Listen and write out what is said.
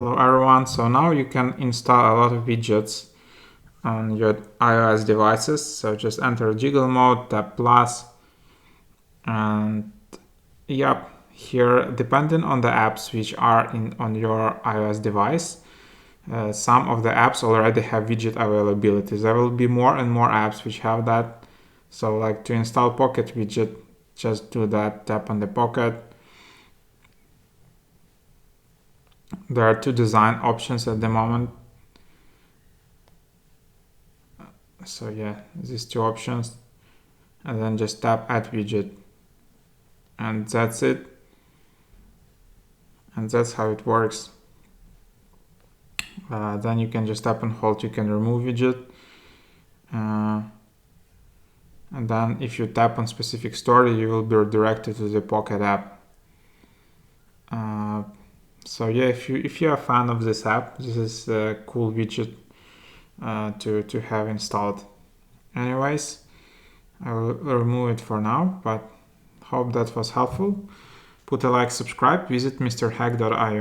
Hello everyone, so now you can install a lot of widgets on your iOS devices. So just enter jiggle mode, tap plus, and yep, here depending on the apps which are on your iOS device, some of the apps already have widget availability. There will be more and more apps which have that. So like to install Pocket Widget, just do that, tap on the Pocket. There are two design options at the moment. So yeah, these two options, and then just tap add widget, and that's it. And that's how it works. Then you can just tap and hold, you can remove widget. And then if you tap on specific story, you will be redirected to the Pocket app. So yeah, if you're a fan of this app, this is a cool widget to have installed. Anyways, I will remove it for now, but hope that was helpful. Put a like, subscribe, visit mrhack.io.